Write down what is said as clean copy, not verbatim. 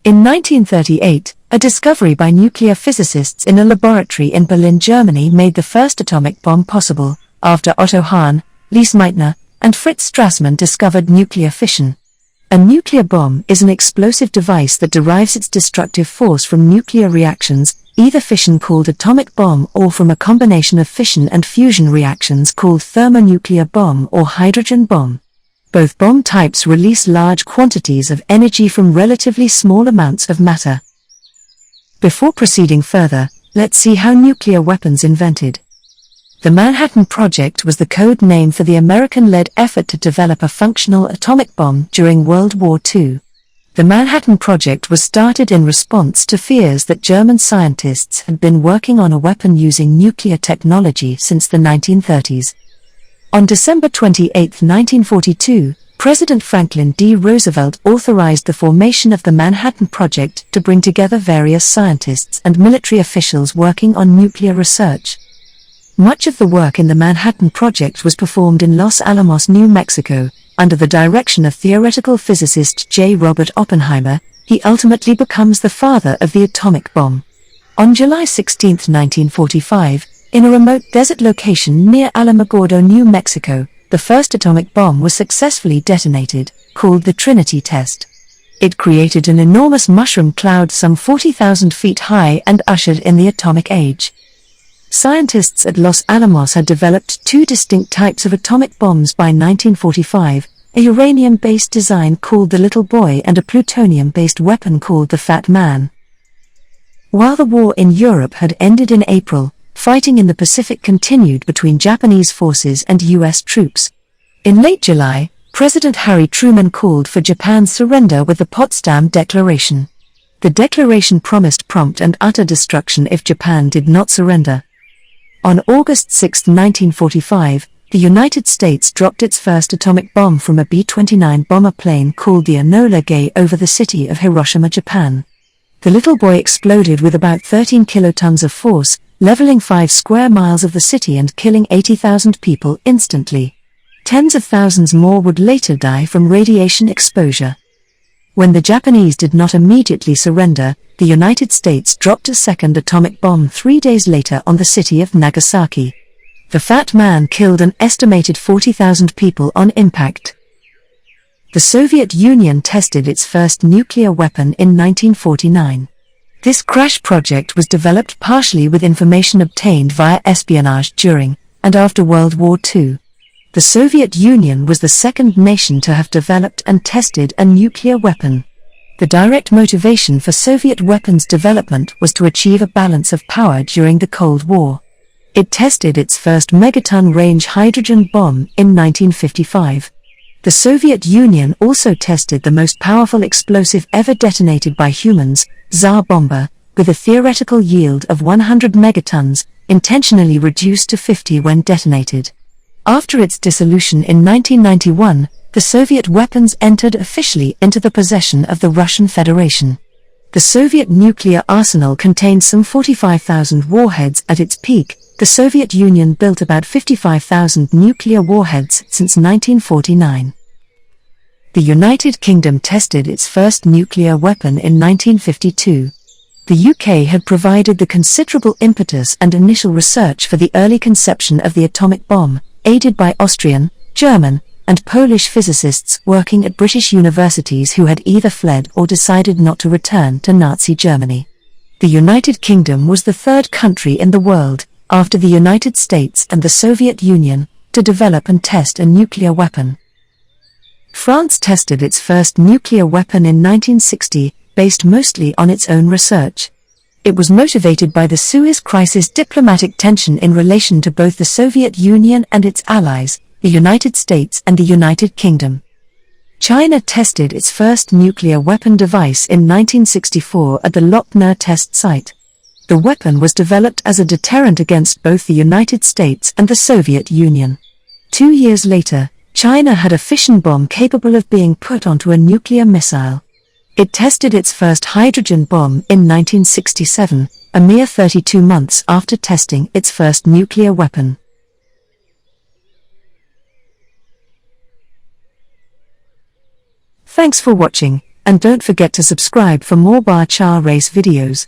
In 1938, a discovery by nuclear physicists in a laboratory in Berlin, Germany made the first atomic bomb possible, after Otto Hahn, Lise Meitner, and Fritz Strassmann discovered nuclear fission. A nuclear bomb is an explosive device that derives its destructive force from nuclear reactions, either fission called atomic bomb or from a combination of fission and fusion reactions called thermonuclear bomb or hydrogen bomb. Both bomb types release large quantities of energy from relatively small amounts of matter. Before proceeding further, let's see how nuclear weapons invented. The Manhattan Project was the code name for the American-led effort to develop a functional atomic bomb during World War II. The Manhattan Project was started in response to fears that German scientists had been working on a weapon using nuclear technology since the 1930s. On December 28, 1942, President Franklin D. Roosevelt authorized the formation of the Manhattan Project to bring together various scientists and military officials working on nuclear research. Much of the work in the Manhattan Project was performed in Los Alamos, New Mexico, under the direction of theoretical physicist J. Robert Oppenheimer. He ultimately becomes the father of the atomic bomb. On July 16, 1945, in a remote desert location near Alamogordo, New Mexico, the first atomic bomb was successfully detonated, called the Trinity test. It created an enormous mushroom cloud some 40,000 feet high and ushered in the atomic age. Scientists at Los Alamos had developed two distinct types of atomic bombs by 1945, a uranium-based design called the Little Boy and a plutonium-based weapon called the Fat Man. While the war in Europe had ended in April, fighting in the Pacific continued between Japanese forces and U.S. troops. In late July, President Harry Truman called for Japan's surrender with the Potsdam Declaration. The declaration promised prompt and utter destruction if Japan did not surrender. On August 6, 1945, the United States dropped its first atomic bomb from a B-29 bomber plane called the Enola Gay over the city of Hiroshima, Japan. The Little Boy exploded with about 13 kilotons of force, leveling 5 square miles of the city and killing 80,000 people instantly. Tens of thousands more would later die from radiation exposure. When the Japanese did not immediately surrender, the United States dropped a second atomic bomb 3 days later on the city of Nagasaki. The Fat Man killed an estimated 40,000 people on impact. The Soviet Union tested its first nuclear weapon in 1949. This crash project was developed partially with information obtained via espionage during and after World War II. The Soviet Union was the second nation to have developed and tested a nuclear weapon. The direct motivation for Soviet weapons development was to achieve a balance of power during the Cold War. It tested its first megaton-range hydrogen bomb in 1955. The Soviet Union also tested the most powerful explosive ever detonated by humans, Tsar Bomba, with a theoretical yield of 100 megatons, intentionally reduced to 50 when detonated. After its dissolution in 1991, the Soviet weapons entered officially into the possession of the Russian Federation. The Soviet nuclear arsenal contained some 45,000 warheads at its peak. The Soviet Union built about 55,000 nuclear warheads since 1949. The United Kingdom tested its first nuclear weapon in 1952. The UK had provided the considerable impetus and initial research for the early conception of the atomic bomb, aided by Austrian, German, and Polish physicists working at British universities who had either fled or decided not to return to Nazi Germany. The United Kingdom was the third country in the world, after the United States and the Soviet Union, to develop and test a nuclear weapon. France tested its first nuclear weapon in 1960, based mostly on its own research. It was motivated by the Suez Crisis diplomatic tension in relation to both the Soviet Union and its allies, the United States and the United Kingdom. China tested its first nuclear weapon device in 1964 at the Lochner test site. The weapon was developed as a deterrent against both the United States and the Soviet Union. 2 years later, China had a fission bomb capable of being put onto a nuclear missile. It tested its first hydrogen bomb in 1967, a mere 32 months after testing its first nuclear weapon. Thanks for watching. And don't forget to subscribe for more bar char race videos.